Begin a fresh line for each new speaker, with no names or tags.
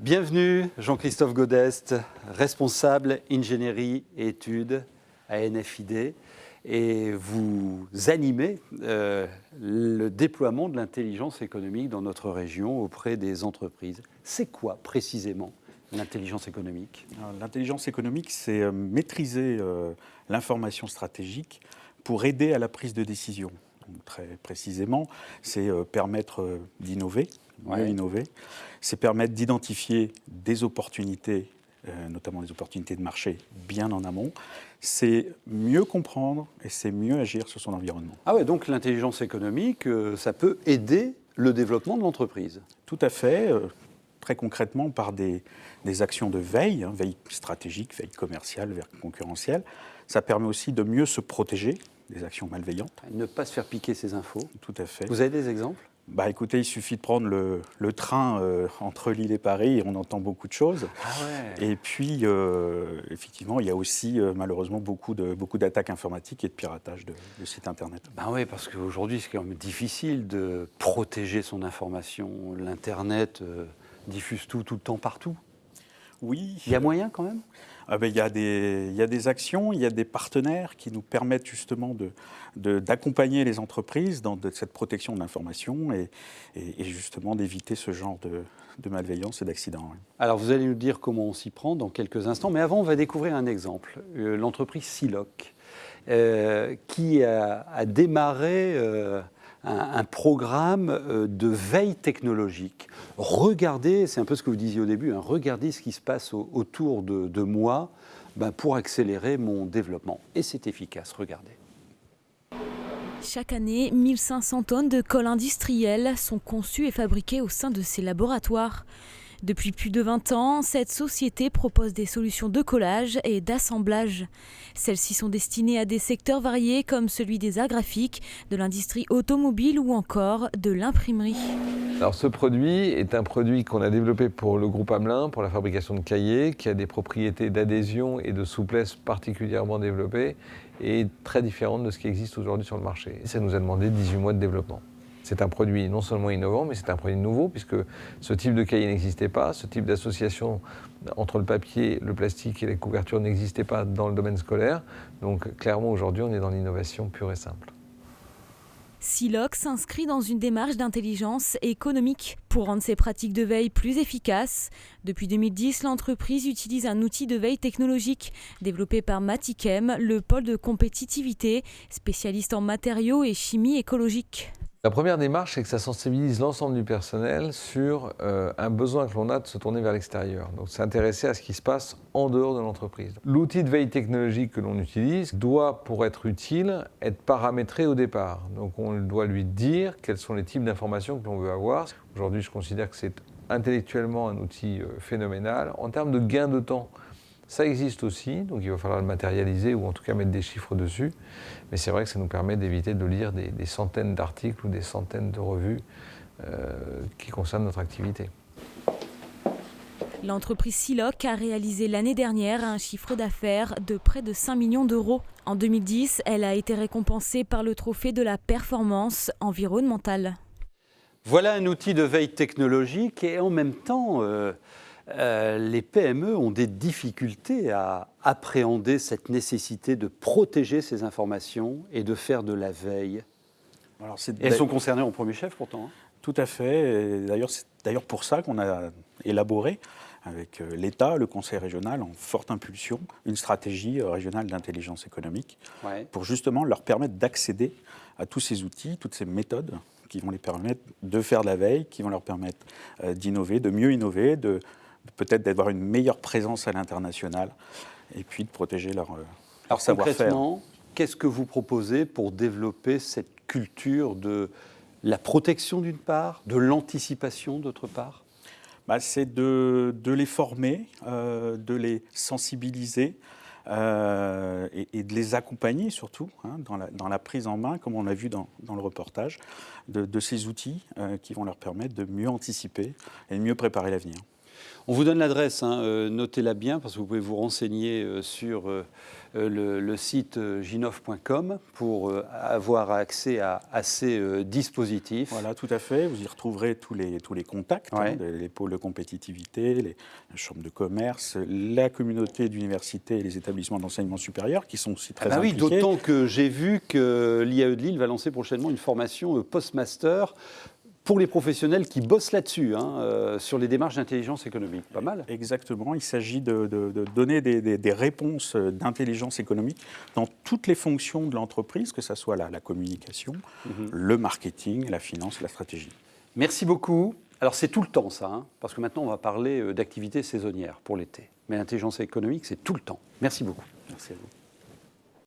Bienvenue, Jean-Christophe Godest, responsable ingénierie et études à NFID. Et vous animez le déploiement de l'intelligence économique dans notre région auprès des entreprises. C'est quoi précisément l'intelligence économique ?
L'intelligence économique, c'est maîtriser l'information stratégique pour aider à la prise de décision. Donc, très précisément, c'est permettre d'innover, mieux innover. C'est permettre d'identifier des opportunités, notamment des opportunités de marché, bien en amont. C'est mieux comprendre et c'est mieux agir sur son environnement.
Ah ouais, donc l'intelligence économique, ça peut aider le développement de l'entreprise.
Tout à fait. Très concrètement, par des actions de veille, veille stratégique, veille commerciale, veille concurrentielle. Ça permet aussi de mieux se protéger des actions malveillantes.
Ne pas se faire piquer ces infos.
Tout à fait.
Vous avez des exemples ?
Écoutez, il suffit de prendre le train entre Lille et Paris et on entend beaucoup de choses.
Ah ouais.
Et puis, effectivement, il y a aussi malheureusement beaucoup d'attaques informatiques et de piratage de sites Internet.
Oui, parce qu'aujourd'hui, c'est quand même difficile de protéger son information. L'Internet diffuse tout le temps, partout.
Oui.
Il y a moyen quand même ?
Il y a des actions, il y a des partenaires qui nous permettent justement d'accompagner les entreprises dans cette protection de l'information et justement d'éviter ce genre de malveillance et d'accidents.
Alors vous allez nous dire comment on s'y prend dans quelques instants, mais avant on va découvrir un exemple. L'entreprise Siloc qui a démarré un programme de veille technologique. Regardez, c'est un peu ce que vous disiez au début, regardez ce qui se passe autour de moi pour accélérer mon développement. Et c'est efficace, regardez.
Chaque année, 1500 tonnes de colle industrielle sont conçues et fabriquées au sein de ces laboratoires. Depuis plus de 20 ans, cette société propose des solutions de collage et d'assemblage. Celles-ci sont destinées à des secteurs variés comme celui des arts graphiques, de l'industrie automobile ou encore de l'imprimerie.
Alors ce produit est un produit qu'on a développé pour le groupe Hamelin, pour la fabrication de cahiers, qui a des propriétés d'adhésion et de souplesse particulièrement développées et très différentes de ce qui existe aujourd'hui sur le marché. Ça nous a demandé 18 mois de développement. C'est un produit non seulement innovant, mais c'est un produit nouveau, puisque ce type de cahier n'existait pas, ce type d'association entre le papier, le plastique et la couverture n'existait pas dans le domaine scolaire. Donc clairement, aujourd'hui, on est dans l'innovation pure et simple.
Siloc s'inscrit dans une démarche d'intelligence économique pour rendre ses pratiques de veille plus efficaces. Depuis 2010, l'entreprise utilise un outil de veille technologique développé par Matichem, le pôle de compétitivité, spécialiste en matériaux et chimie écologique.
La première démarche, c'est que ça sensibilise l'ensemble du personnel sur un besoin que l'on a de se tourner vers l'extérieur. Donc, s'intéresser à ce qui se passe en dehors de l'entreprise. L'outil de veille technologique que l'on utilise doit, pour être utile, être paramétré au départ. Donc, on doit lui dire quels sont les types d'informations que l'on veut avoir. Aujourd'hui, je considère que c'est intellectuellement un outil phénoménal. En termes de gain de temps, ça existe aussi, donc il va falloir le matérialiser ou en tout cas mettre des chiffres dessus. Mais c'est vrai que ça nous permet d'éviter de lire des centaines d'articles ou des centaines de revues qui concernent notre activité.
L'entreprise Siloc a réalisé l'année dernière un chiffre d'affaires de près de 5 millions d'euros. En 2010, elle a été récompensée par le trophée de la performance environnementale.
Voilà un outil de veille technologique et en même temps, les PME ont des difficultés à appréhender cette nécessité de protéger ces informations et de faire de la veille. Alors, elles sont concernées en premier chef pourtant.
Tout à fait. C'est d'ailleurs pour ça qu'on a élaboré avec l'État, le Conseil régional, en forte impulsion, une stratégie régionale d'intelligence économique pour justement leur permettre d'accéder à tous ces outils, toutes ces méthodes qui vont les permettre de faire de la veille, qui vont leur permettre d'innover, de mieux innover, peut-être d'avoir une meilleure présence à l'international et puis de protéger leur savoir-faire.
Concrètement, qu'est-ce que vous proposez pour développer cette culture de la protection d'une part, de l'anticipation d'autre part ?
C'est de les former, de les sensibiliser et de les accompagner surtout dans la prise en main, comme on l'a vu dans le reportage, de ces outils qui vont leur permettre de mieux anticiper et de mieux préparer l'avenir.
On vous donne l'adresse, notez-la bien, parce que vous pouvez vous renseigner sur le site ginov.com pour avoir accès à ces dispositifs.
Voilà, tout à fait. Vous y retrouverez tous les contacts, les pôles de compétitivité, les chambres de commerce, la communauté d'universités et les établissements d'enseignement supérieur qui sont aussi très impliqués.
Oui, d'autant que j'ai vu que l'IAE de Lille va lancer prochainement une formation post-master pour les professionnels qui bossent là-dessus, sur les démarches d'intelligence économique. Pas mal.
Exactement. Il s'agit de donner des réponses d'intelligence économique dans toutes les fonctions de l'entreprise, que ce soit la communication, le marketing, la finance, la stratégie.
Merci beaucoup. Alors c'est tout le temps ça, parce que maintenant on va parler d'activités saisonnières pour l'été. Mais l'intelligence économique, c'est tout le temps. Merci beaucoup.
Merci à vous.